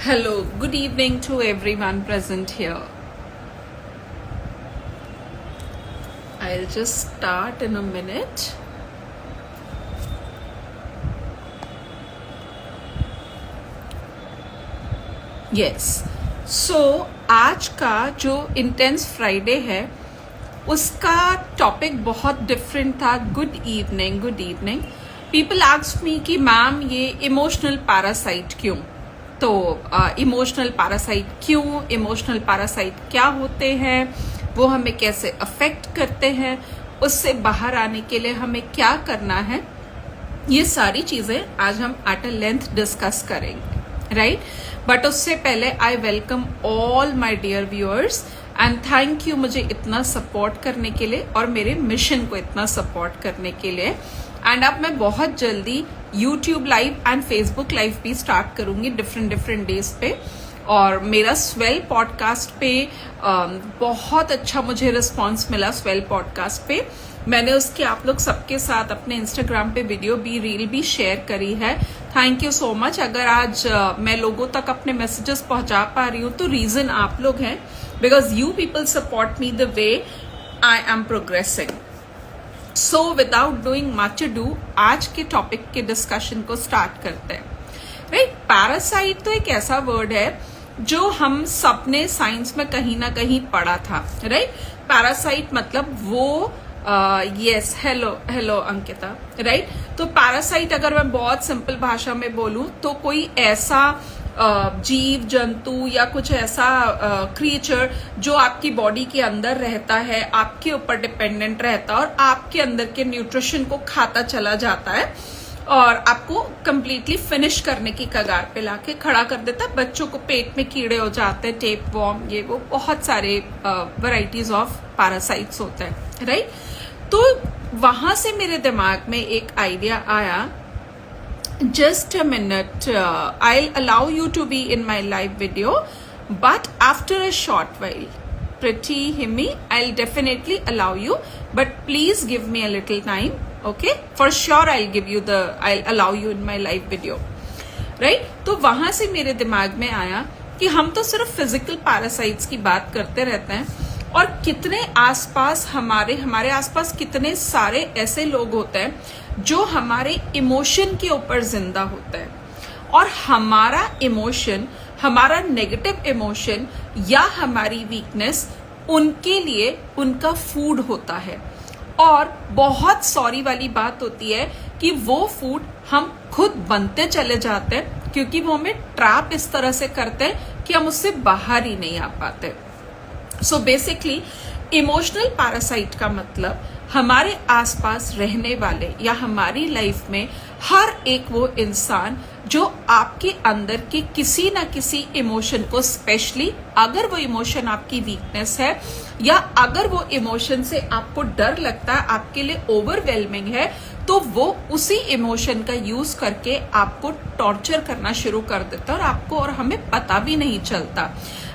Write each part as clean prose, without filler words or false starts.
Hello, good evening to everyone present here. I'll just start in a minute. Yes, so आज का जो intense Friday है उसका topic बहुत डिफरेंट था. Good evening. People ask me कि मैम ये इमोशनल पैरासाइट क्यों. तो इमोशनल पैरासाइट क्यों, इमोशनल पैरासाइट क्या होते हैं, वो हमें कैसे अफेक्ट करते हैं, उससे बाहर आने के लिए हमें क्या करना है, ये सारी चीजें आज हम एट अ लेंथ डिस्कस करेंगे, राइट. बट उससे पहले I welcome all my dear viewers and thank you मुझे इतना सपोर्ट करने के लिए और मेरे मिशन को इतना सपोर्ट करने के लिए. एंड अब मैं बहुत जल्दी YouTube live and Facebook live भी स्टार्ट करूंगी डिफरेंट डेज पे. और मेरा स्वेल पॉडकास्ट पे बहुत अच्छा मुझे रिस्पांस मिला. स्वेल पॉडकास्ट पे मैंने उसके आप लोग सबके साथ अपने इंस्टाग्राम पे वीडियो भी रील भी शेयर करी है. Thank you so much. अगर आज मैं लोगों तक अपने मैसेजेस पहुंचा पा रही हूँ तो रीजन आप लोग हैं, because you people support me the way I am progressing. So without doing much ado आज के टॉपिक के डिस्कशन को स्टार्ट करते हैं. राइट, पैरासाइट तो एक ऐसा वर्ड है जो हम सबने साइंस में कहीं ना कहीं पढ़ा था. राइट, पैरासाइट मतलब वो यस हेलो अंकिता. राइट, तो पैरासाइट अगर मैं बहुत सिंपल भाषा में बोलूं तो कोई ऐसा जीव जंतु या कुछ ऐसा क्रिएचर जो आपकी बॉडी के अंदर रहता है, आपके ऊपर डिपेंडेंट रहता है और आपके अंदर के न्यूट्रिशन को खाता चला जाता है और आपको कंप्लीटली फिनिश करने की कगार पे लाके खड़ा कर देता है. बच्चों को पेट में कीड़े हो जाते हैं, टेप वॉर्म, ये वो बहुत सारे वैरायटीज ऑफ पैरासाइट्स होते हैं. राइट, तो वहां से मेरे दिमाग में एक आइडिया आया. Just a minute, I'll allow you to be in my live video, but after a short while. Pretty Himi, I'll definitely allow you, but please give me a little time, okay? For sure I'll allow you in my live video. Right? तो वहां से मेरे दिमाग में आया कि हम तो सिर्फ फिजिकल पैरासाइट्स की बात करते रहते हैं और कितने आसपास हमारे आसपास कितने सारे ऐसे लोग होते हैं जो हमारे इमोशन के ऊपर जिंदा होता है और हमारा इमोशन, हमारा नेगेटिव इमोशन या हमारी वीकनेस उनके लिए उनका फूड होता है. और बहुत सॉरी वाली बात होती है कि वो फूड हम खुद बनते चले जाते हैं क्योंकि वो हमें ट्रैप इस तरह से करते हैं कि हम उससे बाहर ही नहीं आ पाते. सो बेसिकली इमोशनल पैरासाइट का मतलब हमारे आसपास रहने वाले या हमारी लाइफ में हर एक वो इंसान जो आपके अंदर के किसी ना किसी इमोशन को, स्पेशली अगर वो इमोशन आपकी वीकनेस है या अगर वो इमोशन से आपको डर लगता है, आपके लिए ओवरवेलमिंग है, तो वो उसी इमोशन का यूज करके आपको टॉर्चर करना शुरू कर देता है और आपको और हमें पता भी नहीं चलता.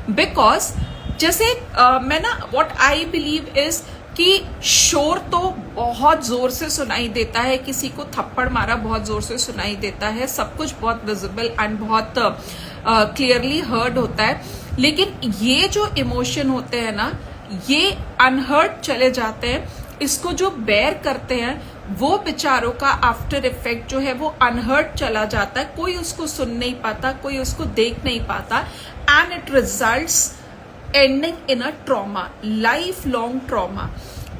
बिकॉज जैसे मैं ना व्हाट आई बिलीव इज कि शोर तो बहुत जोर से सुनाई देता है, किसी को थप्पड़ मारा बहुत जोर से सुनाई देता है, सब कुछ बहुत विजिबल एंड बहुत क्लियरली हर्ड होता है. लेकिन ये जो इमोशन होते हैं ना, ये अनहर्ड चले जाते हैं. इसको जो बेयर करते हैं वो बेचारों का आफ्टर इफेक्ट जो है वो अनहर्ड चला जाता है. कोई उसको सुन नहीं पाता, कोई उसको देख नहीं पाता and it results ending in a trauma, life long trauma.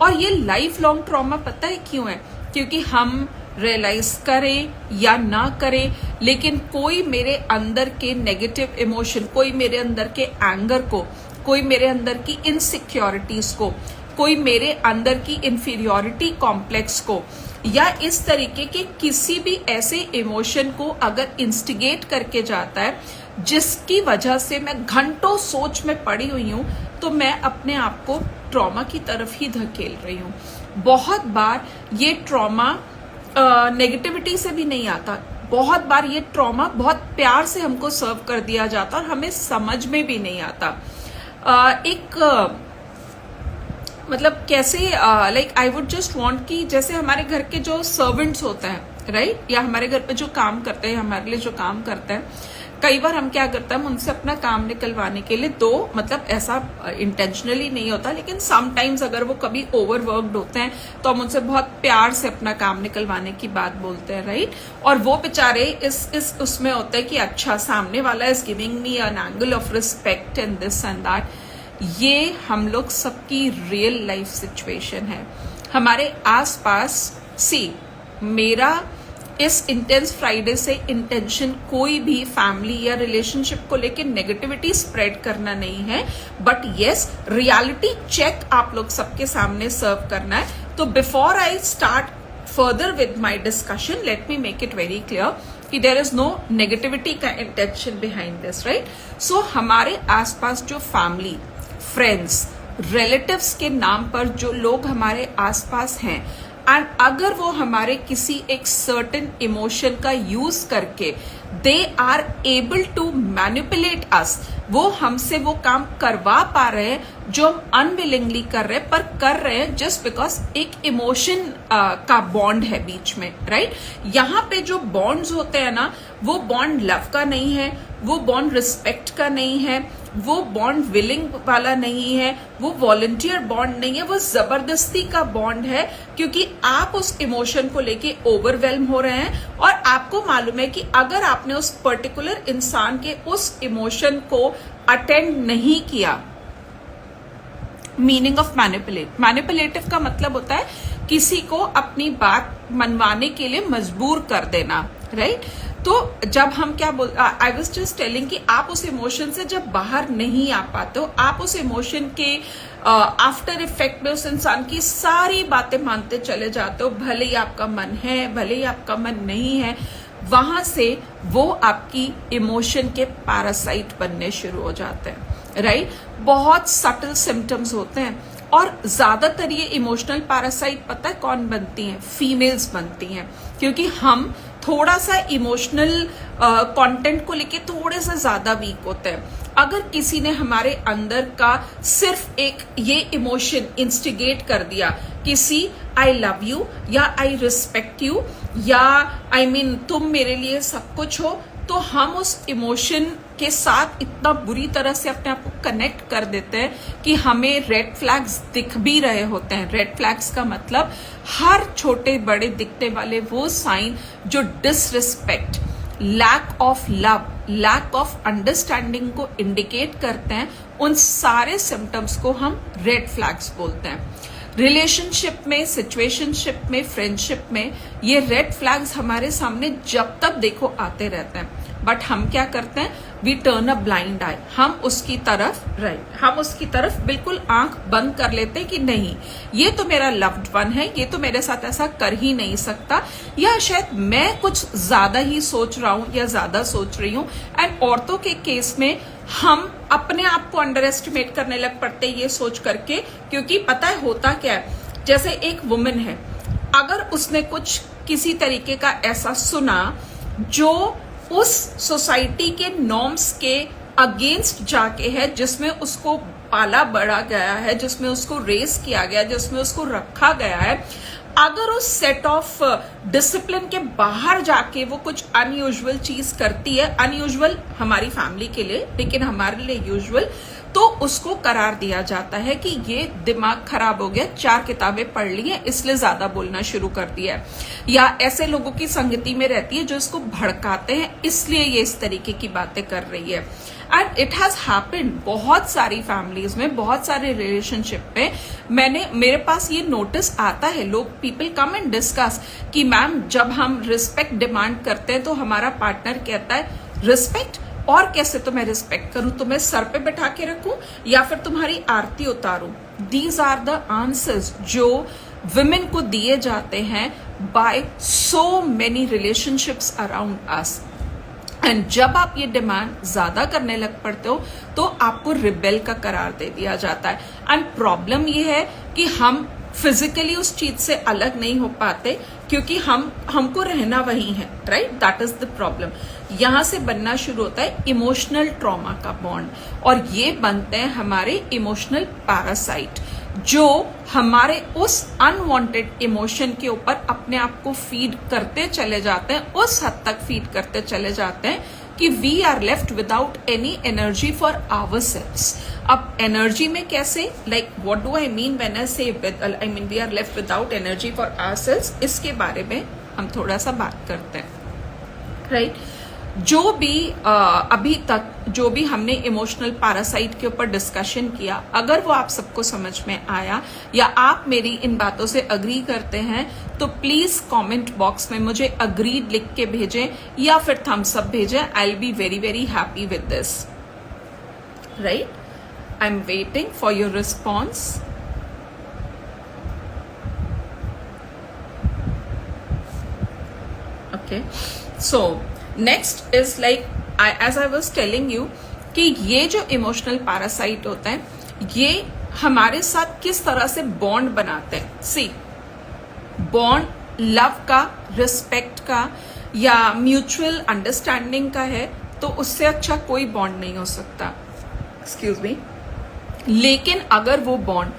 और ये लाइफ लॉन्ग ट्रॉमा पता है क्यों है? क्योंकि हम रियलाइज करें या ना करें, लेकिन कोई मेरे अंदर के नेगेटिव इमोशन, कोई मेरे अंदर के एंगर को, कोई मेरे अंदर की इनसिक्योरिटीज को, कोई मेरे अंदर की इंफीरियोरिटी कॉम्प्लेक्स को या इस तरीके के किसी भी ऐसे इमोशन को अगर इंस्टिगेट करके जाता है जिसकी वजह से मैं घंटों सोच में पड़ी हुई हूं, तो मैं अपने आप को ट्रॉमा की तरफ ही धकेल रही हूं. बहुत बार ये ट्रॉमा नेगेटिविटी से भी नहीं आता. बहुत बार ये ट्रॉमा बहुत प्यार से हमको सर्व कर दिया जाता और हमें समझ में भी नहीं आता. मतलब कैसे like I would just want कि जैसे हमारे घर के जो सर्वेंट्स होते हैं, राइट, या हमारे घर पे जो काम करते हैं, हमारे लिए जो काम करते हैं, कई बार हम क्या करते हैं, हम उनसे अपना काम निकलवाने के लिए मतलब ऐसा इंटेंशनली नहीं होता, लेकिन समटाइम्स अगर वो कभी ओवरवर्क्ड होते हैं तो हम उनसे बहुत प्यार से अपना काम निकलवाने की बात बोलते हैं, राइट। और वो बेचारे इस उसमें होते हैं कि अच्छा सामने वाला is giving me an angle of respect and this and that. ये हम लोग सबकी रियल लाइफ सिचुएशन है। हमारे आसपास मेरा इस इंटेंस फ्राइडे से इंटेंशन कोई भी फैमिली या रिलेशनशिप को लेके नेगेटिविटी स्प्रेड करना नहीं है, बट यस रियलिटी चेक आप लोग सबके सामने सर्व करना है। तो before I start further with my discussion, let me make it very clear कि देयर इज नो नेगेटिविटी का इंटेंशन बिहाइंड दिस, राइट। सो हमारे आसपास जो फैमिली, फ्रेंड्स, रिलेटिव्स के नाम पर जो लोग हमारे आसपास हैं, एंड अगर वो हमारे किसी एक सर्टेन इमोशन का यूज करके they are able to manipulate us, वो हमसे वो काम करवा पा रहे हैं जो हम अनविलिंगली कर रहे हैं, पर कर रहे हैं जस्ट बिकॉज एक इमोशन का बॉन्ड है बीच में, राइट। यहाँ पे जो बॉन्ड्स होते हैं ना, वो बॉन्ड लव का नहीं है, वो बॉन्ड रिस्पेक्ट का नहीं है, वो बॉन्ड विलिंग वाला नहीं है, वो वॉलंटियर बॉन्ड नहीं है, वो जबरदस्ती का बॉन्ड है, क्योंकि आप उस इमोशन को लेके ओवरवेल्म हो रहे हैं और आपको मालूम है कि अगर आपने उस पर्टिकुलर इंसान के उस इमोशन को अटेंड नहीं किया, मीनिंग ऑफ मैनिपुलेटिव का मतलब होता है किसी को अपनी बात मनवाने के लिए मजबूर कर देना, राइट। तो जब हम क्या आई वाज जस्ट टेलिंग कि आप उस इमोशन से जब बाहर नहीं आ पाते हो, आप उस इमोशन के आफ्टर इफेक्ट में उस इंसान की सारी बातें मानते चले जाते हो, भले ही आपका मन है, भले ही आपका मन नहीं है, वहां से वो आपकी इमोशन के पैरासाइट बनने शुरू हो जाते हैं, राइट। बहुत सटल सिम्टम्स होते हैं और ज्यादातर ये इमोशनल पैरासाइट पता है कौन बनती हैं? फीमेल्स बनती हैं, क्योंकि हम थोड़ा सा इमोशनल कंटेंट को लेके थोड़े से ज्यादा वीक होते हैं। अगर किसी ने हमारे अंदर का सिर्फ एक ये इमोशन इंस्टिगेट कर दिया, किसी आई लव यू या आई रिस्पेक्ट यू या आई मीन तुम मेरे लिए सब कुछ हो, तो हम उस इमोशन के साथ इतना बुरी तरह से अपने आप को कनेक्ट कर देते हैं कि हमें रेड फ्लैग्स दिख भी रहे होते हैं। रेड फ्लैग्स का मतलब हर छोटे बड़े दिखने वाले वो साइन जो disrespect, lack of love, lack of understanding को इंडिकेट करते हैं, उन सारे सिम्टम्स को हम रेड फ्लैग्स बोलते हैं। रिलेशनशिप में, सिचुएशनशिप में, फ्रेंडशिप में ये रेड फ्लैग्स हमारे सामने जब तक देखो आते रहते हैं, बट हम क्या करते हैं? वी टर्न अ ब्लाइंड आई, हम उसकी तरफ बिल्कुल आंख बंद कर लेते हैं कि नहीं, ये तो मेरा लव्ड वन है, ये तो मेरे साथ ऐसा कर ही नहीं सकता, या शायद मैं कुछ ज्यादा ही सोच रहा हूं या ज्यादा सोच रही हूं। एंड औरतों के केस में हम अपने आप को अंडर एस्टिमेट करने लग पड़ते हैं ये सोच करके, क्योंकि पता है होता क्या है, जैसे एक वुमन है, अगर उसने कुछ किसी तरीके का ऐसा सुना जो उस सोसाइटी के नॉर्म्स के अगेंस्ट जाके है, जिसमें उसको पाला बढ़ा गया है, जिसमें उसको रेस किया गया, जिसमें उसको रखा गया है, अगर उस सेट ऑफ डिसिप्लिन के बाहर जाके वो कुछ अनयूजुअल चीज करती है, अनयूजुअल हमारी फैमिली के लिए लेकिन हमारे लिए यूजुअल, तो उसको करार दिया जाता है कि ये दिमाग खराब हो गया, 4 किताबें पढ़ ली हैं इसलिए ज्यादा बोलना शुरू कर दिया है, या ऐसे लोगों की संगति में रहती है जो इसको भड़काते हैं इसलिए ये इस तरीके की बातें कर रही है। एंड इट हैज हैपेंड बहुत सारी फैमिलीज में, बहुत सारे रिलेशनशिप में मेरे पास ये नोटिस आता है, लोग पीपल कम एंड डिस्कस कि मैम जब हम रिस्पेक्ट डिमांड करते हैं तो हमारा पार्टनर कहता है रिस्पेक्ट, और कैसे तुम्हें रिस्पेक्ट करूं, तुम्हें सर पे बैठा के रखूं या फिर तुम्हारी आरती उतारूं। दीज आर द आंसर्स जो विमेन को दिए जाते हैं by so many relationships around us. And जब आप ये डिमांड ज्यादा करने लग पड़ते हो तो आपको रिबेल का करार दे दिया जाता है। एंड प्रॉब्लम ये है कि हम फिजिकली उस चीज से अलग नहीं हो पाते क्योंकि हमको रहना वही है, right. That is the problem. यहां से बनना शुरू होता है इमोशनल ट्रॉमा का बॉन्ड, और ये बनते हैं हमारे इमोशनल पैरासाइट जो हमारे उस अनवांटेड इमोशन के ऊपर अपने आप को फीड करते चले जाते हैं, उस हद तक फीड करते चले जाते हैं कि we are left without any energy for ourselves. अब एनर्जी में कैसे, like what do I mean when I say I mean we are left without energy for ourselves, इसके बारे में हम थोड़ा सा बात करते हैं, राइट। जो भी अभी तक जो भी हमने इमोशनल पैरासाइट के ऊपर डिस्कशन किया, अगर वो आप सबको समझ में आया या आप मेरी इन बातों से अग्री करते हैं तो प्लीज कमेंट बॉक्स में मुझे अग्रीड लिख के भेजें या फिर थम्स अप भेजें। I will be very very happy with this, right. I am waiting for your response. Okay, so next is like as I was telling you कि ये जो इमोशनल पैरासाइट होते हैं ये हमारे साथ किस तरह से बॉन्ड बनाते हैं। सी, बॉन्ड लव का, रिस्पेक्ट का या म्यूचुअल अंडरस्टैंडिंग का है तो उससे अच्छा कोई बॉन्ड नहीं हो सकता, एक्सक्यूज मी। लेकिन अगर वो बॉन्ड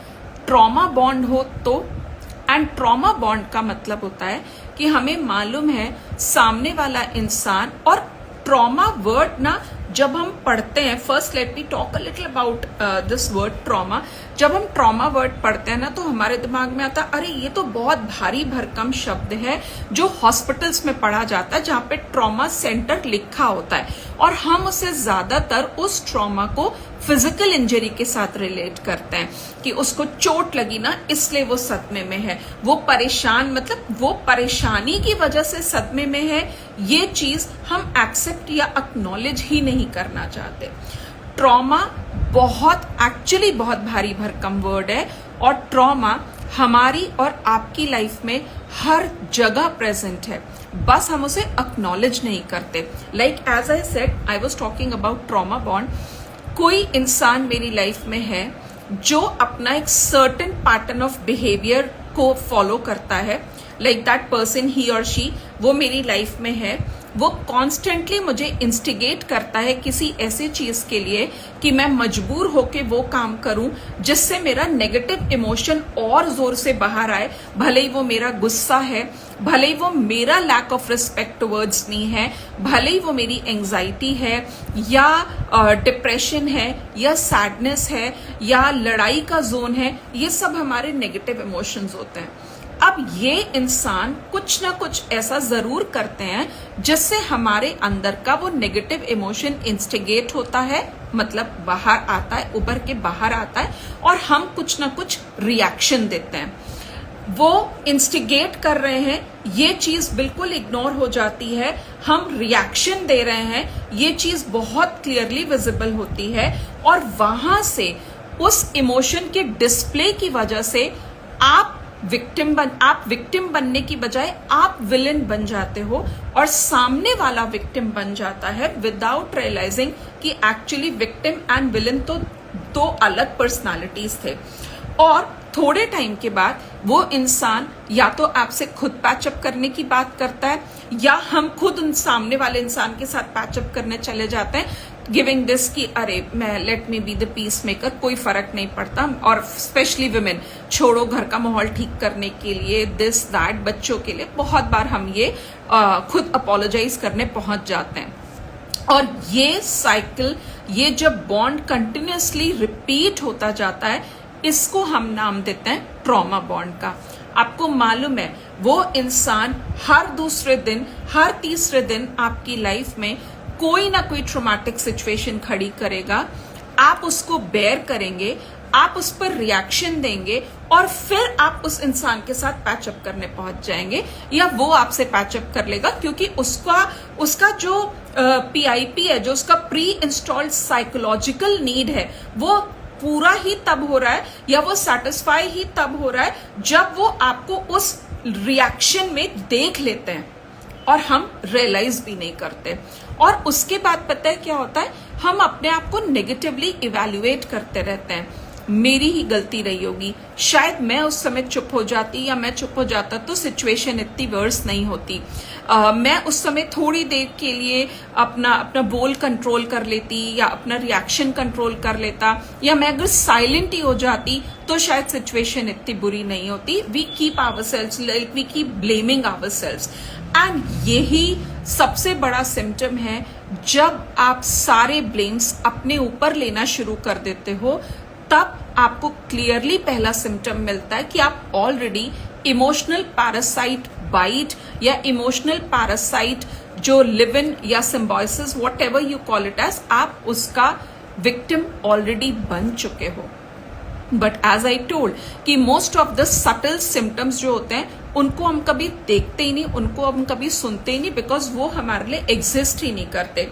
ट्रॉमा बॉन्ड हो तो, एंड ट्रॉमा बॉन्ड का मतलब होता है कि हमें मालूम है सामने वाला इंसान, और ट्रॉमा वर्ड ना जब हम पढ़ते हैं, first let me talk a little about this word trauma. जब हम ट्रॉमा वर्ड पढ़ते हैं ना तो हमारे दिमाग में आता है अरे ये तो बहुत भारी भरकम शब्द है जो हॉस्पिटल्स में पढ़ा जाता है जहाँ पे ट्रॉमा सेंटर लिखा होता है, और हम उसे ज्यादातर उस ट्रॉमा को फिजिकल इंजरी के साथ रिलेट करते हैं कि उसको चोट लगी ना इसलिए वो सदमे में है, वो परेशान, मतलब वो परेशानी की वजह से सदमे में है। ये चीज हम एक्सेप्ट या एक्नॉलेज ही नहीं करना चाहते। ट्रॉमा एक्चुअली बहुत भारी भरकम वर्ड है, और ट्रॉमा हमारी और आपकी लाइफ में हर जगह प्रेजेंट है, बस हम उसे एक्नॉलेज नहीं करते। Like as I said, I was talking about trauma bond. कोई इंसान मेरी लाइफ में है जो अपना एक सर्टेन पैटर्न ऑफ बिहेवियर को फॉलो करता है, लाइक दैट पर्सन ही और शी, वो मेरी लाइफ में है, वो कॉन्स्टेंटली मुझे इंस्टिगेट करता है किसी ऐसी चीज के लिए कि मैं मजबूर होके वो काम करूं जिससे मेरा नेगेटिव इमोशन और जोर से बाहर आए। भले ही वो मेरा गुस्सा है, भले ही वो मेरा lack of respect towards me है, भले ही वो मेरी एंजाइटी है या डिप्रेशन है या सैडनेस है या लड़ाई का जोन है, ये सब हमारे नेगेटिव इमोशंस होते हैं। अब ये इंसान कुछ ना कुछ ऐसा जरूर करते हैं जिससे हमारे अंदर का वो नेगेटिव इमोशन इंस्टिगेट होता है, मतलब बाहर आता है, उभर के बाहर आता है, और हम कुछ ना कुछ रिएक्शन देते हैं। वो इंस्टिगेट कर रहे हैं, ये चीज बिल्कुल इग्नोर हो जाती है, हम रिएक्शन दे रहे हैं, ये चीज बहुत क्लियरली विजिबल होती है, और वहां से उस इमोशन के डिस्प्ले की वजह से आप विक्टिम बनने की बजाय आप विलेन बन जाते हो, और सामने वाला विक्टिम बन जाता है विदाउट रियलाइजिंग कि एक्चुअली विक्टिम एंड विलेन तो दो अलग पर्सनालिटीज थे। और थोड़े टाइम के बाद वो इंसान या तो आपसे खुद पैचअप करने की बात करता है या हम खुद उन सामने वाले इंसान के साथ पैचअप करने चले जाते हैं, गिविंग दिस कि अरे मैं let me be the peace maker, कोई फर्क नहीं पड़ता, और स्पेशली वुमेन, छोड़ो घर का माहौल ठीक करने के लिए, दिस दैट, बच्चों के लिए बहुत बार हम ये खुद अपोलोजाइज करने पहुंच जाते हैं। और ये साइकिल, ये जब बॉन्ड कंटिन्यूसली रिपीट होता जाता है, इसको हम नाम देते हैं ट्रॉमा बॉन्ड का। आपको मालूम है वो इंसान हर दूसरे दिन, हर तीसरे दिन आपकी लाइफ में कोई ना कोई ट्रॉमेटिक सिचुएशन खड़ी करेगा, आप उसको बेयर करेंगे, आप उस पर रिएक्शन देंगे, और फिर आप उस इंसान के साथ पैचअप करने पहुंच जाएंगे, या वो आपसे पैचअप कर लेगा, क्योंकि उसका जो PIP है, जो उसका प्री इंस्टॉल्ड साइकोलॉजिकल नीड है, वो पूरा ही तब हो रहा है, या वो सेटिस्फाई ही तब हो रहा है जब वो आपको उस रिएक्शन में देख लेते हैं, और हम रियलाइज भी नहीं करते। और उसके बाद पता है क्या होता है, हम अपने आप को नेगेटिवली इवैल्यूएट करते रहते हैं, मेरी ही गलती रही होगी, शायद मैं उस समय चुप हो जाती या मैं चुप हो जाता तो सिचुएशन इतनी वर्स नहीं होती, मैं उस समय थोड़ी देर के लिए अपना बोल कंट्रोल कर लेती या अपना रिएक्शन कंट्रोल कर लेता, या मैं अगर साइलेंट ही हो जाती तो शायद सिचुएशन इतनी बुरी नहीं होती। We keep ourselves, like we keep blaming ourselves, and यही सबसे बड़ा सिम्टम है जब आप सारे ब्लेम्स अपने ऊपर लेना शुरू कर देते हो, तब आपको क्लियरली पहला सिम्टम मिलता है कि आप ऑलरेडी इमोशनल पैरासाइट बाइट या इमोशनल पैरासाइट जो लिव इन या symbiosis whatever you call it as, आप उसका विक्टिम ऑलरेडी बन चुके हो। बट एज आई टोल्ड कि most of the subtle symptoms जो होते हैं उनको हम कभी देखते ही नहीं, उनको हम कभी सुनते ही नहीं, बिकॉज वो हमारे लिए एग्जिस्ट ही नहीं करते।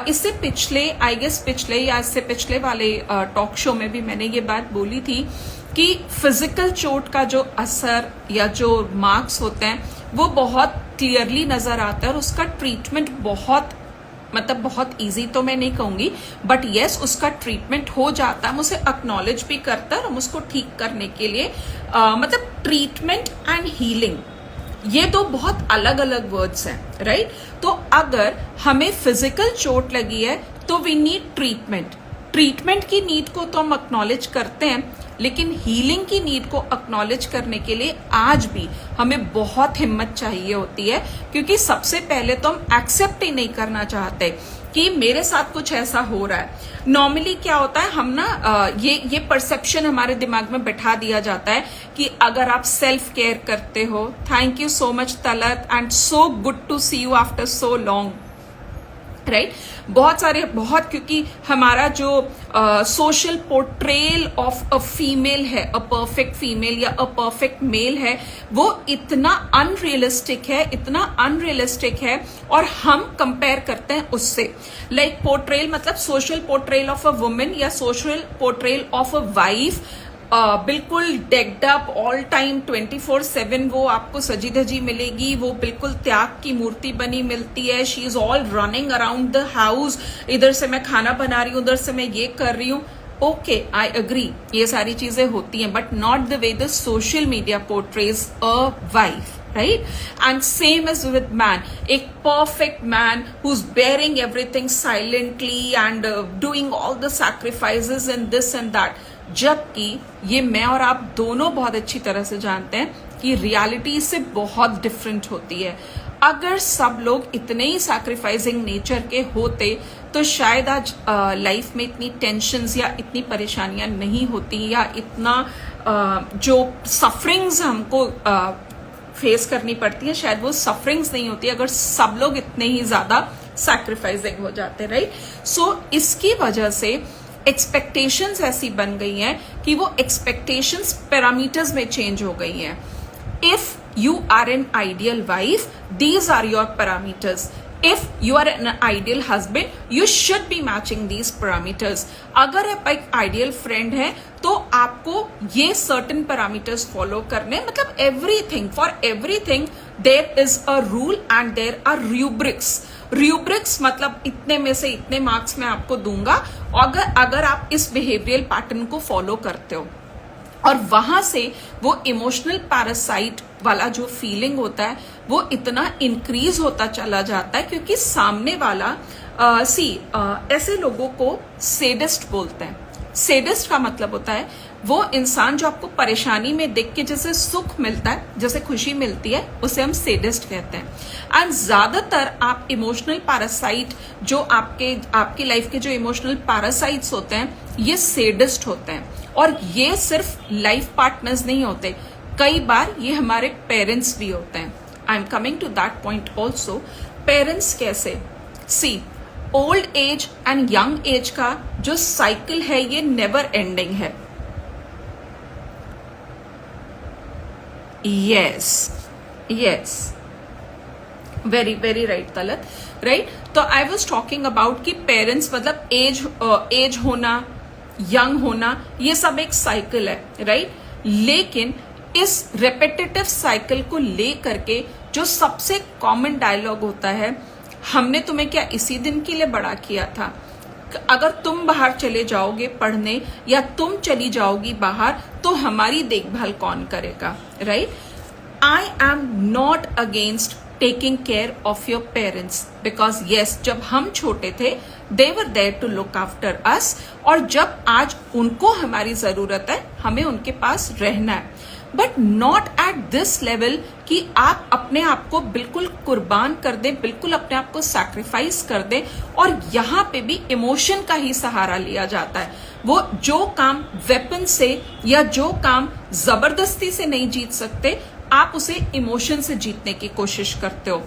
इससे पिछले आई गेस पिछले या इससे पिछले वाले टॉक शो में भी मैंने ये बात बोली थी कि फिजिकल चोट का जो असर या जो मार्क्स होते हैं वो बहुत क्लियरली नजर आता है और उसका ट्रीटमेंट बहुत बहुत इजी तो मैं नहीं कहूंगी, बट यस उसका ट्रीटमेंट हो जाता है, हम उसे एक्नॉलेज भी करता है, हम उसको ठीक करने के लिए ट्रीटमेंट एंड हीलिंग ये दो बहुत अलग अलग वर्ड्स हैं, राइट। तो अगर हमें फिजिकल चोट लगी है तो वी नीड ट्रीटमेंट की नीड को तो हम एक्नॉलेज करते हैं, लेकिन हीलिंग की नीड को एक्नॉलेज करने के लिए आज भी हमें बहुत हिम्मत चाहिए होती है, क्योंकि सबसे पहले तो हम एक्सेप्ट ही नहीं करना चाहते कि मेरे साथ कुछ ऐसा हो रहा है। नॉर्मली क्या होता है, हम ना ये परसेप्शन हमारे दिमाग में बैठा दिया जाता है कि अगर आप सेल्फ केयर करते हो, thank you so much Talat and so good to see you after so long, right. बहुत क्योंकि हमारा जो social portrayal of a female है, अ परफेक्ट फीमेल या अ परफेक्ट मेल है, वो इतना अनरियलिस्टिक है और हम कंपेयर करते हैं उससे। लाइक पोर्ट्रेल मतलब social portrayal of a women या social portrayal of a wife, बिल्कुल डेक्ड अप ऑल टाइम 24/7 वो आपको सजी धजी मिलेगी, वो बिल्कुल त्याग की मूर्ति बनी मिलती है। She is all running around the house, इधर से मैं खाना बना रही हूँ, उधर से मैं ये कर रही हूँ। ओके, आई अग्री, ये सारी चीजें होती हैं, but not the way the social media portrays a wife, right? And same as with man, a perfect man who's bearing everything silently and doing all the sacrifices and this and that. जबकि ये मैं और आप दोनों बहुत अच्छी तरह से जानते हैं कि रियलिटी इससे बहुत डिफरेंट होती है। अगर सब लोग इतने ही सैक्रिफाइसिंग नेचर के होते तो शायद आज लाइफ में इतनी टेंशन्स या इतनी परेशानियां नहीं होती, या इतना जो सफरिंग्स हमको फेस करनी पड़ती है, शायद वो सफरिंग्स नहीं होती अगर सब लोग इतने ही ज्यादा सैक्रिफाइसिंग हो जाते, राइट। सो इसकी वजह से एक्सपेक्टेशंस ऐसी बन गई हैं कि वो एक्सपेक्टेशंस पैरामीटर्स में चेंज हो गई हैं। If you are an ideal wife, these are your parameters. If you are an ideal husband, you should be matching these parameters. अगर आप एक ideal friend है तो आपको ये certain parameters follow करने, मतलब everything, for everything there is a rule and there are rubrics. rubrics मतलब इतने में से इतने मार्क्स मैं आपको दूंगा अगर आप इस behavioral pattern को follow करते हो। और वहां से वो इमोशनल पैरासाइट वाला जो फीलिंग होता है वो इतना इंक्रीज होता चला जाता है, क्योंकि सामने वाला ऐसे लोगों को सेडिस्ट बोलते हैं। सेडिस्ट का मतलब होता है वो इंसान जो आपको परेशानी में देख के जैसे सुख मिलता है, जैसे खुशी मिलती है, उसे हम सेडिस्ट कहते हैं। एंड ज्यादातर आप इमोशनल पैरासाइट जो आपकी लाइफ के जो इमोशनल पैरासाइट्स होते हैं ये सेडिस्ट होते हैं। और ये सिर्फ लाइफ पार्टनर्स नहीं होते, कई बार ये हमारे पेरेंट्स भी होते हैं। I am coming to that point also. Parents कैसे, see old age and young age का जो साइकिल है ये नेवर एंडिंग है। Yes very very right Talat, right. तो आई वॉज टॉकिंग अबाउट कि पेरेंट्स मतलब एज होना, यंग होना, ये सब एक साइकिल है, राइट। लेकिन इस रेपिटेटिव साइकिल को ले करके जो सबसे कॉमन डायलॉग होता है, हमने तुम्हें क्या इसी दिन के लिए बड़ा किया था, अगर तुम बाहर चले जाओगे पढ़ने या तुम चली जाओगी बाहर तो हमारी देखभाल कौन करेगा, right. I am not against taking care of your parents, because yes जब हम छोटे थे they were there to look after us, और जब आज उनको हमारी जरूरत है हमें उनके पास रहना है। But not at this level कि आप अपने आप को बिल्कुल कुर्बान कर दें, बिल्कुल अपने आप को सैक्रिफाइस कर दें, और यहां पे भी इमोशन का ही सहारा लिया जाता है। वो जो काम वेपन से या जो काम जबरदस्ती से नहीं जीत सकते, आप उसे इमोशन से जीतने की कोशिश करते हो।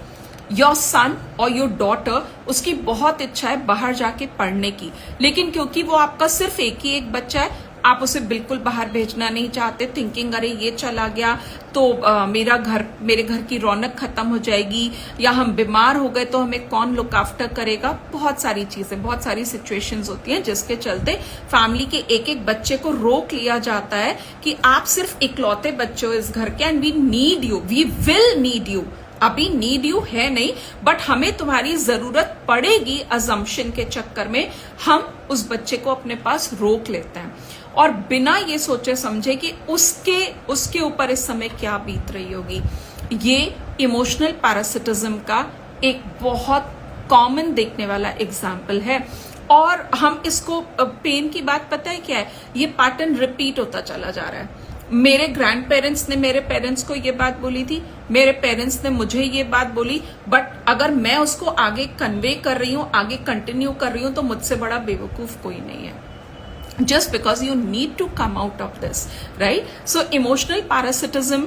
योर सन और योर डॉटर, उसकी बहुत इच्छा है बाहर जाके पढ़ने की, लेकिन क्योंकि वो आपका सिर्फ एक ही एक बच्चा है, आप उसे बिल्कुल बाहर भेजना नहीं चाहते, थिंकिंग अरे ये चला गया तो मेरे घर की रौनक खत्म हो जाएगी, या हम बीमार हो गए तो हमें कौन लुक आफ्टर करेगा। बहुत सारी चीजें, बहुत सारी सिचुएशंस होती हैं जिसके चलते फैमिली के एक एक बच्चे को रोक लिया जाता है कि आप सिर्फ इकलौते बच्चे हो इस घर के, and we need you, we will need you. अभी नीड यू है नहीं, बट हमें तुम्हारी जरूरत पड़ेगी अजम्पशन के चक्कर में हम उस बच्चे को अपने पास रोक लेते हैं, और बिना ये सोचे समझे कि उसके ऊपर इस समय क्या बीत रही होगी। ये इमोशनल पैरासिटिज्म का एक बहुत कॉमन देखने वाला एग्जाम्पल है, और हम इसको पेन की बात पता है क्या है, ये पैटर्न रिपीट होता चला जा रहा है। मेरे ग्रैंड पेरेंट्स ने मेरे पेरेंट्स को ये बात बोली थी, मेरे पेरेंट्स ने मुझे ये बात बोली, बट अगर मैं उसको आगे कन्वे कर रही हूं, आगे कंटिन्यू कर रही हूं, तो मुझसे बड़ा बेवकूफ कोई नहीं है। Just because you need to come out of this, right? So emotional parasitism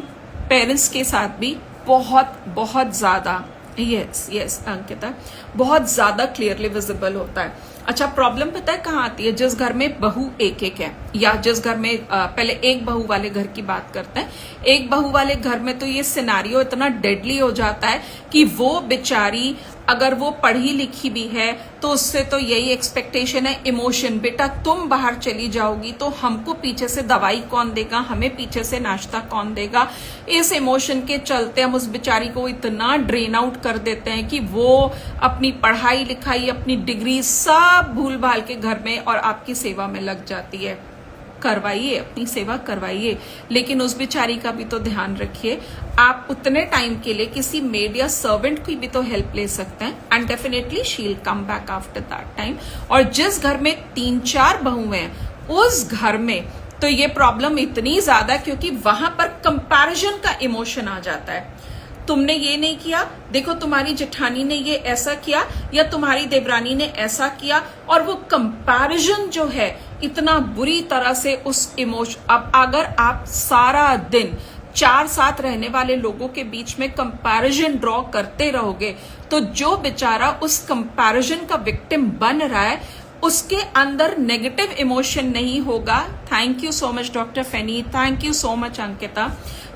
parents के साथ भी बहुत बहुत ज्यादा, यस अंकिता, बहुत ज्यादा क्लियरली विजिबल होता है। अच्छा, प्रॉब्लम पता है कहाँ आती है? जिस घर में बहू एक एक है, या जिस घर में पहले एक बहू वाले घर की बात करते हैं, एक बहू वाले घर में तो ये सिनारियो इतना डेडली हो जाता है कि वो बेचारी अगर वो पढ़ी लिखी भी है तो उससे तो यही एक्सपेक्टेशन है, इमोशन, बेटा तुम बाहर चली जाओगी तो हमको पीछे से दवाई कौन देगा, हमें पीछे से नाश्ता कौन देगा। इस इमोशन के चलते हम उस बेचारी को इतना ड्रेन आउट कर देते हैं कि वो अपनी पढ़ाई लिखाई, अपनी डिग्री सब भूल भाल के घर में और आपकी सेवा में लग जाती है। करवाइए, अपनी सेवा करवाइए, लेकिन उस बेचारी का भी तो ध्यान रखिए। आप उतने टाइम के लिए किसी मेड या सर्वेंट की भी तो हेल्प ले सकते हैं, and definitely she will come back after that time. और जिस घर में 3-4 बहुएं हैं, उस घर में तो ये प्रॉब्लम इतनी ज्यादा, क्योंकि वहां पर कंपैरिजन का इमोशन आ जाता है। तुमने ये नहीं किया, देखो तुम्हारी जेठानी ने ये ऐसा किया, या तुम्हारी देवरानी ने ऐसा किया, और वो कंपैरिजन जो है इतना बुरी तरह से उस इमोशन। अब अगर आप सारा दिन 4 साथ रहने वाले लोगों के बीच में कंपैरिजन ड्रॉ करते रहोगे, तो जो बेचारा उस कंपैरिजन का विक्टिम बन रहा है उसके अंदर नेगेटिव इमोशन नहीं होगा। Thank you so much doctor Feni, thank you so much Ankita.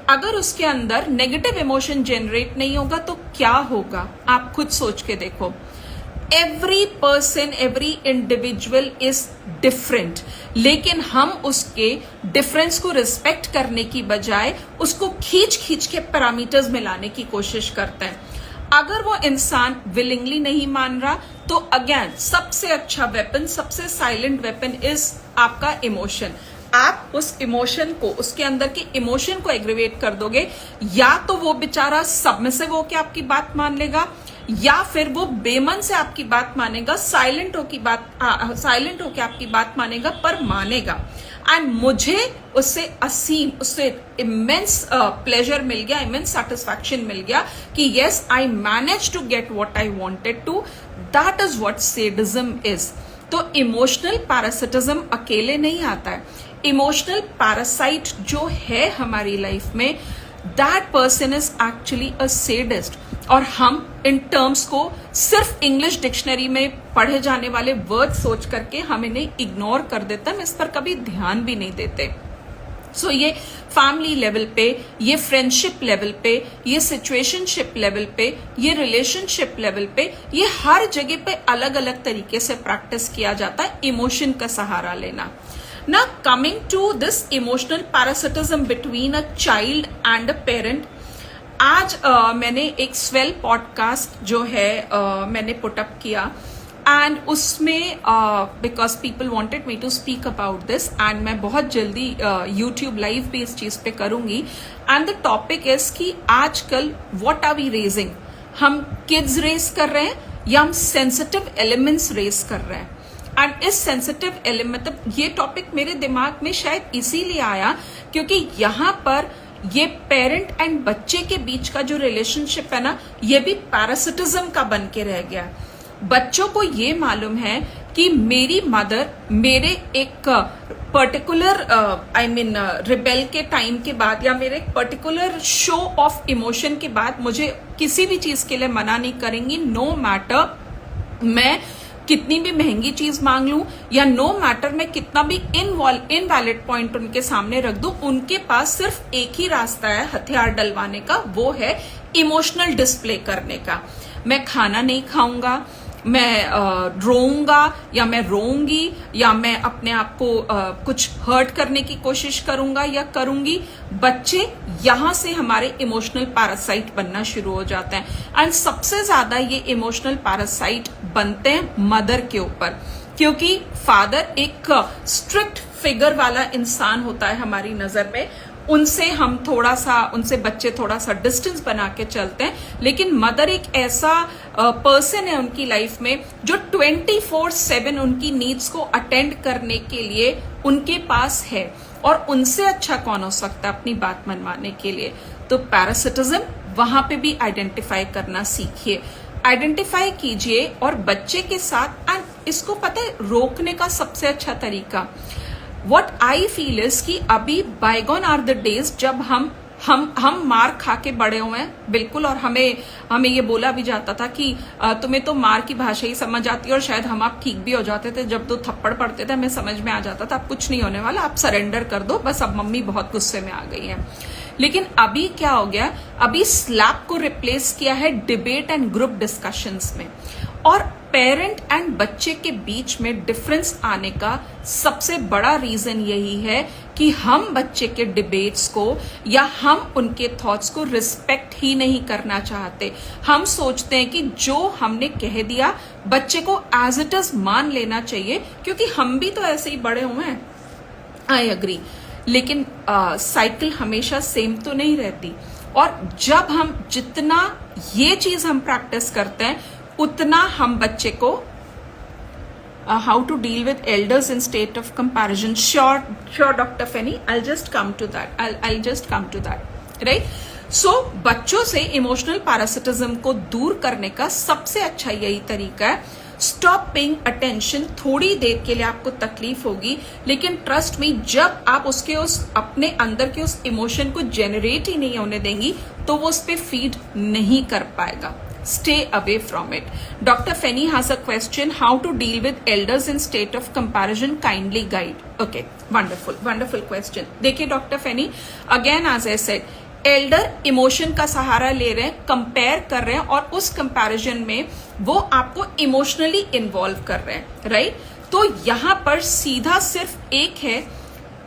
अगर उसके अंदर नेगेटिव इमोशन जनरेट नहीं होगा तो क्या होगा, आप खुद सोच के देखो। Every person, every individual is different, लेकिन हम उसके डिफरेंस को रिस्पेक्ट करने की बजाय उसको खींच खींच के पैरामीटर्स में लाने की कोशिश करते हैं। अगर वो इंसान विलिंगली नहीं मान रहा, तो अगेन सबसे अच्छा वेपन, सबसे साइलेंट वेपन इज आपका इमोशन। आप उस इमोशन को, उसके अंदर के इमोशन को एग्रीवेट कर दोगे, या तो वो बेचारा सबमिसिव होके आपकी बात मान लेगा, या फिर वो बेमन से आपकी बात मानेगा, साइलेंट होके आपकी बात मानेगा, पर मानेगा। एंड मुझे उससे इमेंस प्लेजर मिल गया, इमेंस सेटिस्फैक्शन मिल गया कि yes I manage to get what I wanted to. That is what sadism is. तो इमोशनल पैरासिटिज्म अकेले नहीं आता है। इमोशनल पैरासाइट जो है हमारी लाइफ में, that person is actually a sadist. और हम इन टर्म्स को सिर्फ इंग्लिश डिक्शनरी में पढ़े जाने वाले वर्ड सोच करके हम इन्हें इग्नोर कर देते हैं, हम इस पर कभी ध्यान भी नहीं देते। सो ये फैमिली लेवल पे, ये फ्रेंडशिप लेवल पे, ये सिचुएशनशिप लेवल पे, ये रिलेशनशिप लेवल पे, ये हर जगह पे अलग अलग तरीके से प्रैक्टिस किया जाता है इमोशन का सहारा लेना। Now coming to this emotional parasitism between a child and a parent, आज मैंने एक स्वेल पॉडकास्ट जो है मैंने पुटअप किया, एंड उसमें because people wanted me to speak about this, and मैं बहुत जल्दी यूट्यूब लाइव भी इस चीज पे करूंगी। एंड द टॉपिक इज कि आजकल व्हाट आर वी रेजिंग, हम किड्स रेस कर रहे हैं या हम सेंसिटिव एलिमेंट्स रेस कर रहे हैं। एंड इस सेंसिटिव एलिमेंट, मतलब ये टॉपिक मेरे दिमाग में शायद इसीलिए आया क्योंकि यहाँ पर ये पेरेंट एंड बच्चे के बीच का जो रिलेशनशिप है ना, ये भी पैरासिटिज्म का बन के रह गया। बच्चों को ये मालूम है कि मेरी मदर मेरे एक पर्टिकुलर रिबेल के टाइम के बाद या मेरे एक पर्टिकुलर शो ऑफ इमोशन के बाद मुझे किसी भी चीज के लिए मना नहीं करेंगी, नो मैटर मैं कितनी भी महंगी चीज मांग लूं या नो मैटर मैं कितना भी इनवैलिड पॉइंट उनके सामने रख दूं, उनके पास सिर्फ एक ही रास्ता है हथियार डलवाने का, वो है इमोशनल डिस्प्ले करने का। मैं खाना नहीं खाऊंगा, मैं रोऊंगा या मैं रोऊंगी या मैं अपने आप को कुछ हर्ट करने की कोशिश करूंगा या करूंगी। बच्चे यहां से हमारे इमोशनल पैरासाइट बनना शुरू हो जाते हैं एंड सबसे ज्यादा ये इमोशनल पैरासाइट बनते हैं मदर के ऊपर, क्योंकि फादर एक स्ट्रिक्ट फिगर वाला इंसान होता है हमारी नजर में, उनसे हम थोड़ा सा, उनसे बच्चे थोड़ा सा डिस्टेंस बना के चलते हैं। लेकिन मदर एक ऐसा पर्सन है उनकी लाइफ में जो 24/7 उनकी नीड्स को अटेंड करने के लिए उनके पास है, और उनसे अच्छा कौन हो सकता है अपनी बात मनवाने के लिए। तो पैरासिटिज्म वहां पे भी आइडेंटिफाई करना सीखिए, आइडेंटिफाई कीजिए और बच्चे के साथ। एंड इसको पता है रोकने का सबसे अच्छा तरीका What I feel is कि अभी बायगॉन आर द डेज जब हम मार खा के बड़े हुए हैं बिल्कुल, और हमें ये बोला भी जाता था कि तुम्हें तो मार की भाषा ही समझ आती है, और शायद हम आप ठीक भी हो जाते थे जब 2 थप्पड़ पड़ते थे, हमें समझ में आ जाता था अब कुछ नहीं होने वाला, आप सरेंडर कर दो, बस अब मम्मी बहुत गुस्से में आ गई है। लेकिन अभी क्या हो गया, अभी स्लैप को रिप्लेस किया है डिबेट एंड ग्रुप डिस्कशंस में, और पेरेंट एंड बच्चे के बीच में डिफरेंस आने का सबसे बड़ा रीजन यही है कि हम बच्चे के डिबेट्स को या हम उनके थॉट्स को रिस्पेक्ट ही नहीं करना चाहते। हम सोचते हैं कि जो हमने कह दिया बच्चे को एज इट इज मान लेना चाहिए, क्योंकि हम भी तो ऐसे ही बड़े हुए हैं। आई एग्री, लेकिन साइकिल हमेशा सेम तो नहीं रहती, और जब हम जितना ये चीज हम प्रैक्टिस करते हैं उतना हम बच्चे को how to deal with elders in state of comparison. Sure doctor Feni, I just come to that, right. So बच्चों से इमोशनल पैरासिटिज्म को दूर करने का सबसे अच्छा यही तरीका है, स्टॉप पेइंग अटेंशन। थोड़ी देर के लिए आपको तकलीफ होगी, लेकिन ट्रस्ट मी, जब आप उसके उस अपने अंदर के उस इमोशन को जेनरेट ही नहीं होने देंगी तो वो उस पर फीड नहीं कर पाएगा। Stay away from it. Dr. Feni has a question, how to deal with elders in state of comparison, kindly guide. Okay, wonderful question. देखिए doctor Feni, again as I said, elder emotion का सहारा ले रहे हैं, compare कर रहे हैं, और उस कंपैरिजन में वो आपको इमोशनली इन्वॉल्व कर रहे हैं, राइट। तो यहां पर सीधा सिर्फ एक है,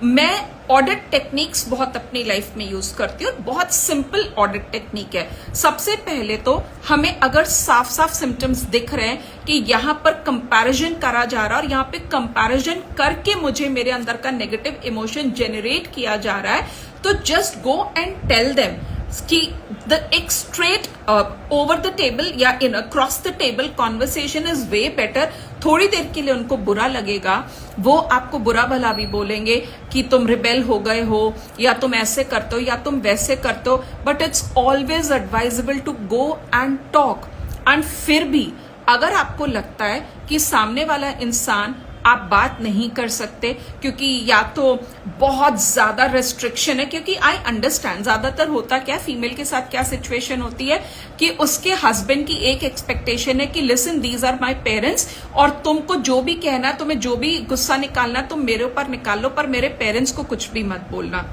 मैं ऑडिट टेक्निक्स बहुत अपनी लाइफ में यूज करती हूँ, बहुत सिंपल ऑडिट टेक्निक है। सबसे पहले तो हमें अगर साफ साफ सिम्टम्स दिख रहे हैं कि यहाँ पर कंपैरिजन करा जा रहा है और यहाँ पे कंपैरिजन करके मुझे मेरे अंदर का नेगेटिव इमोशन जेनरेट किया जा रहा है, तो just go and tell them कि एक स्ट्रेट ओवर द टेबल या in across the table conversation is way better. थोड़ी देर के लिए उनको बुरा लगेगा, वो आपको बुरा भला भी बोलेंगे कि तुम रिबेल हो गए हो या तुम ऐसे करते हो या तुम वैसे करते हो, but it's always advisable to go and talk. And फिर भी अगर आपको लगता है कि सामने वाला इंसान आप बात नहीं कर सकते क्योंकि या तो बहुत ज्यादा रेस्ट्रिक्शन है, क्योंकि आई अंडरस्टैंड ज्यादातर होता क्या है, फीमेल के साथ क्या सिचुएशन होती है कि उसके हस्बैंड की एक एक्सपेक्टेशन है कि listen these are my parents, और तुमको जो भी कहना है, तुम्हें जो भी गुस्सा निकालना तुम मेरे ऊपर निकाल लो, पर मेरे पेरेंट्स को कुछ भी मत बोलना।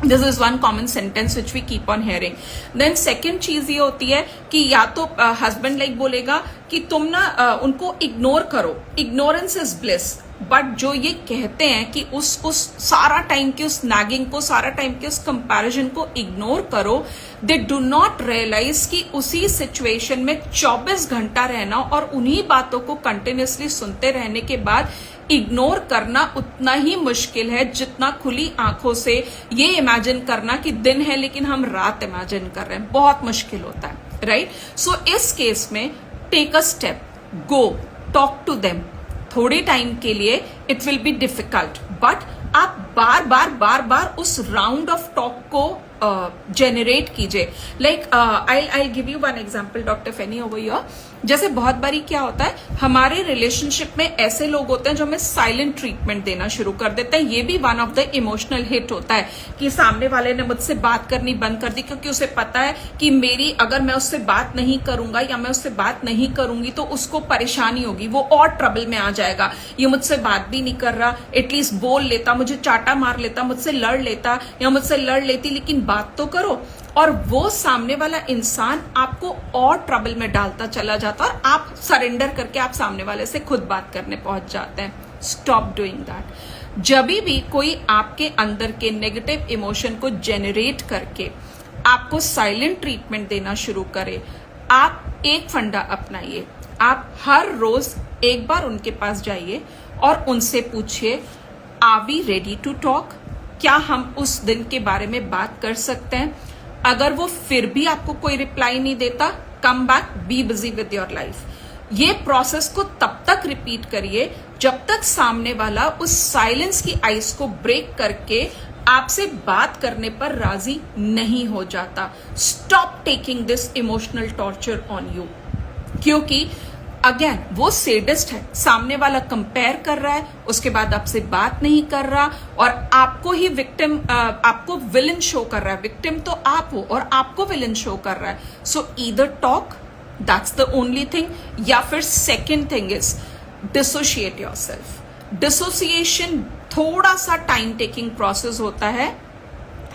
This is one common sentence which we keep on hearing. Then second चीज ये होती है कि या तो हस्बैंड लाइक बोलेगा कि तुम ना उनको इग्नोर करो, इग्नोरेंस इज ब्लिस, बट जो ये कहते हैं कि उस सारा टाइम के उस नैगिंग को, सारा टाइम के उस कंपैरिजन को इग्नोर करो, दे डू नॉट रियलाइज कि उसी सिचुएशन में 24 घंटा रहना और उन्हीं बातों को कंटिन्यूसली सुनते रहने के बाद इग्नोर करना उतना ही मुश्किल है जितना खुली आंखों से ये इमेजिन करना कि दिन है लेकिन हम रात इमेजिन कर रहे हैं, बहुत मुश्किल होता है, राइट। सो इस केस में take a step, go talk to them. थोड़े टाइम के लिए it will be difficult, but आप बार बार उस राउंड ऑफ टॉक को जनरेट कीजिए. Like I give you one example doctor Feni over here. जैसे बहुत बारी क्या होता है, हमारे रिलेशनशिप में ऐसे लोग होते हैं जो हमें साइलेंट ट्रीटमेंट देना शुरू कर देते हैं. ये भी one of the emotional hit होता है कि सामने वाले ने मुझसे बात करनी बंद कर दी, क्योंकि उसे पता है कि मेरी अगर मैं उससे बात नहीं करूंगा या मैं उससे बात नहीं करूंगी तो उसको परेशानी होगी, वो और ट्रबल में आ जाएगा. ये मुझसे बात भी नहीं कर रहा, एटलीस्ट बोल लेता, मुझे चाटा मार लेता, मुझसे लड़ लेता या मुझसे लड़ लेती, लेकिन बात तो करो. और वो सामने वाला इंसान आपको और ट्रबल में डालता चला जाता है और आप सरेंडर करके आप सामने वाले से खुद बात करने पहुंच जाते हैं. Stop doing that. जब भी कोई आपके अंदर के नेगेटिव इमोशन को जेनरेट करके आपको साइलेंट ट्रीटमेंट देना शुरू करे, आप एक फंडा अपनाइए. आप हर रोज एक बार उनके पास जाइए और उनसे पूछिए, are we ready to talk? क्या हम उस दिन के बारे में बात कर सकते हैं? अगर वो फिर भी आपको कोई रिप्लाई नहीं देता, come back, be busy with your life. ये प्रोसेस को तब तक रिपीट करिए जब तक सामने वाला उस साइलेंस की आइस को ब्रेक करके आपसे बात करने पर राजी नहीं हो जाता. Stop taking this emotional torture on you. क्योंकि अगेन वो सेडिस्ट है, सामने वाला कंपेयर कर रहा है, उसके बाद आपसे बात नहीं कर रहा और आपको ही विक्टिम, आपको विलन शो कर रहा है. विक्टिम तो आप हो और आपको विलन शो कर रहा है. So either talk, that's the only thing, या फिर second thing is dissociate yourself. Dissociation थोड़ा सा टाइम टेकिंग प्रोसेस होता है.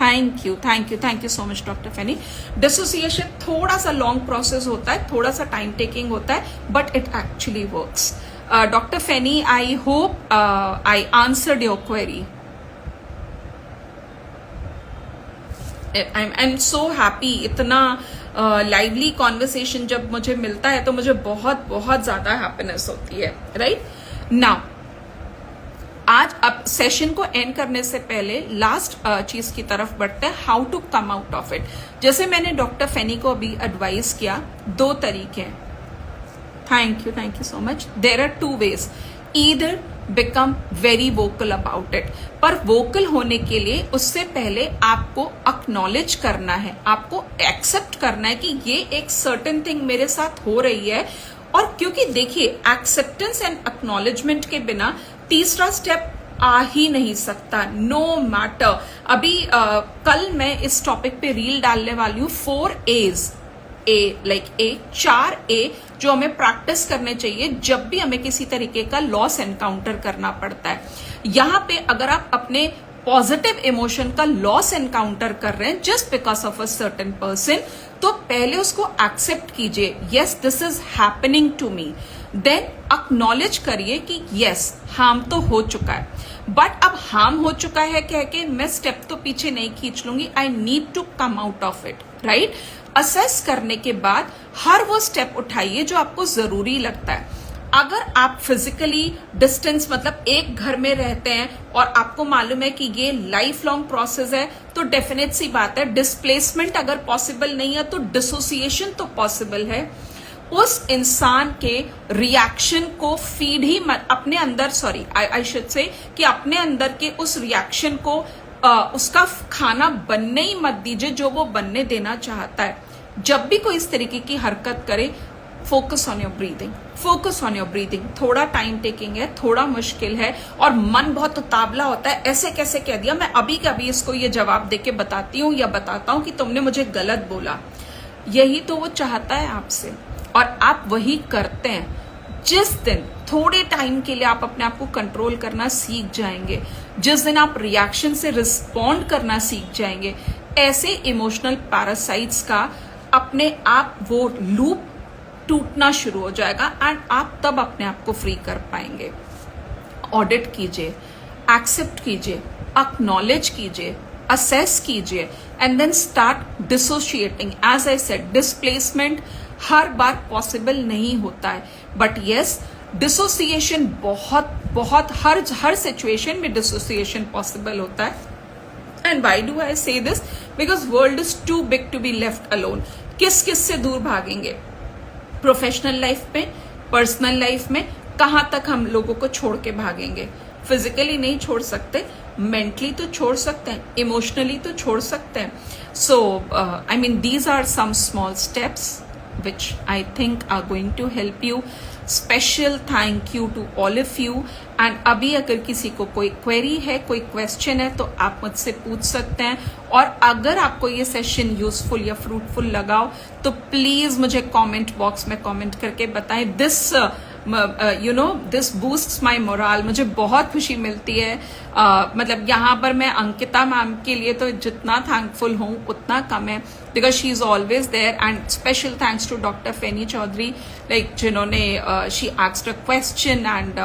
Thank you so much doctor Feni. Dissociation थोड़ा सा लॉन्ग प्रोसेस होता है, थोड़ा सा टाइम टेकिंग होता है, but it actually works. Doctor Feni, I hope I answered your query. I am so happy. इतना लाइवली कॉन्वर्सेशन जब मुझे मिलता है तो मुझे बहुत बहुत ज्यादा हैप्पीनेस होती है. राइट नाउ, आज अब सेशन को एंड करने से पहले लास्ट चीज की तरफ बढ़ते हैं, how to come out of it. जैसे मैंने डॉक्टर फेनी को अभी एडवाइस किया, 2 तरीके हैं. Thank you so much. There are 2 ways. Either become very vocal about it, पर वोकल होने के लिए उससे पहले आपको एक्नॉलेज करना है, आपको एक्सेप्ट करना है कि ये एक सर्टेन थिंग मेरे साथ हो रही है. और क्योंकि देखिए, एक्सेप्टेंस एंड एक्नॉलेजमेंट के बिना तीसरा स्टेप आ ही नहीं सकता, नो मैटर. अभी कल मैं इस टॉपिक पे रील डालने वाली हूँ, 4 A's. A 4 A जो हमें प्रैक्टिस करने चाहिए जब भी हमें किसी तरीके का लॉस एनकाउंटर करना पड़ता है. यहाँ पे अगर आप अपने पॉजिटिव इमोशन का लॉस एनकाउंटर कर रहे हैं just because of a certain person, तो पहले उसको एक्सेप्ट कीजिए, yes this is happening to me. Then acknowledge करिए कि यस, हार्म तो हो चुका है, बट अब हार्म हो चुका है कह के मैं स्टेप तो पीछे नहीं खींच लूंगी. I need to come out of it. Right, assess करने के बाद हर वो स्टेप उठाइए जो आपको जरूरी लगता है. अगर आप फिजिकली डिस्टेंस, मतलब एक घर में रहते हैं और आपको मालूम है कि ये लाइफ लॉन्ग प्रोसेस है, तो डेफिनेट सी बात है, डिस्प्लेसमेंट अगर पॉसिबल नहीं है तो डिसोसिएशन तो पॉसिबल है. उस इंसान के रिएक्शन को फीड ही मत अपने अंदर, सॉरी आई शुड से कि अपने अंदर के उस रिएक्शन को उसका खाना बनने ही मत दीजिए जो वो बनने देना चाहता है. जब भी कोई इस तरीके की हरकत करे, focus on your breathing, focus on your breathing. थोड़ा टाइम टेकिंग है, थोड़ा मुश्किल है और मन बहुत उतावला होता है, ऐसे कैसे कह दिया. मैं अभी कभी इसको ये जवाब देके बताती हूँ या बताता हूँ कि तुमने मुझे गलत बोला. यही तो वो चाहता है आपसे और आप वही करते हैं. जिस दिन थोड़े टाइम के लिए आप अपने आप को कंट्रोल करना सीख जाएंगे, जिस दिन आप रिएक्शन से रिस्पॉन्ड करना सीख जाएंगे, ऐसे इमोशनल पैरासाइट्स का अपने आप वो लूप टूटना शुरू हो जाएगा एंड आप तब अपने आप को फ्री कर पाएंगे. ऑडिट कीजिए, एक्सेप्ट कीजिए, एक्नॉलेज कीजिए, असेस कीजिए and then start dissociating. As I said, displacement हर बार पॉसिबल नहीं होता है, बट यस, डिसोसिएशन बहुत बहुत हर सिचुएशन में डिसोसिएशन पॉसिबल होता है. And why do I say this? Because world is too big to be left alone. किस किस से दूर भागेंगे? प्रोफेशनल लाइफ में, पर्सनल लाइफ में, कहां तक हम लोगों को छोड़ के भागेंगे? फिजिकली नहीं छोड़ सकते, मेंटली तो छोड़ सकते हैं, इमोशनली तो छोड़ सकते हैं. So I mean these are some small steps which I think are going to help you. Special thank you to all of you. And अभी अगर किसी को कोई क्वेरी है, कोई क्वेश्चन है, तो आप मुझसे पूछ सकते हैं. और अगर आपको ये सेशन यूजफुल या फ्रूटफुल लगा हो तो प्लीज मुझे कमेंट बॉक्स में कमेंट करके बताएं. This this boosts my moral. मुझे बहुत खुशी मिलती है. मतलब यहाँ पर मैं अंकिता मैम के लिए तो जितना थैंकफुल हूँ उतना कम है, because she is always there. And special thanks to doctor Feni Chaudhary, like जिन्होंने she asked a question and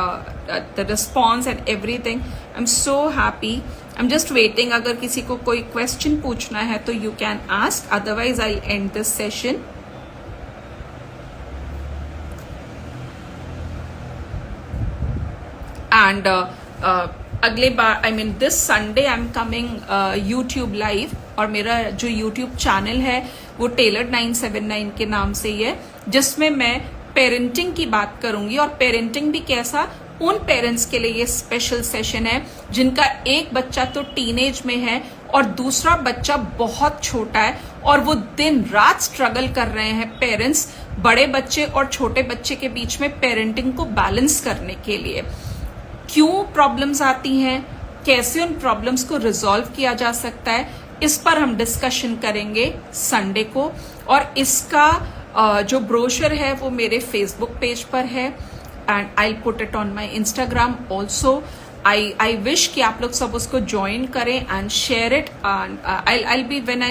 the response and everything. I am so happy. I am just waiting. अगर किसी को कोई क्वेश्चन पूछना है तो you can ask, otherwise I end this session. एंड अगले बार I mean this Sunday I am coming YouTube live. और मेरा जो यूट्यूब चैनल है वो टेलर 979 के नाम से ही है, जिसमें मैं पेरेंटिंग की बात करूंगी. और पेरेंटिंग भी कैसा, उन पेरेंट्स के लिए ये स्पेशल सेशन है जिनका एक बच्चा तो टीनेज में है और दूसरा बच्चा बहुत छोटा है और वो दिन रात स्ट्रगल कर रहे हैं पेरेंट्स, बड़े बच्चे और छोटे बच्चे के बीच में पेरेंटिंग को बैलेंस करने के लिए. क्यों प्रॉब्लम्स आती हैं, कैसे उन प्रॉब्लम्स को रिजॉल्व किया जा सकता है, इस पर हम डिस्कशन करेंगे संडे को. और इसका जो ब्रोशर है वो मेरे फेसबुक पेज पर है and I put it on my Instagram also. I wish कि आप लोग सब उसको ज्वाइन करें and share it. I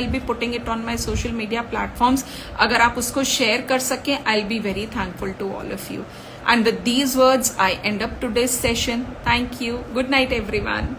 be putting it on my social media platforms. अगर आप उसको शेयर कर सकें, I be very thankful to all of you. And with these words, I end up today's session. Thank you. Good night, everyone.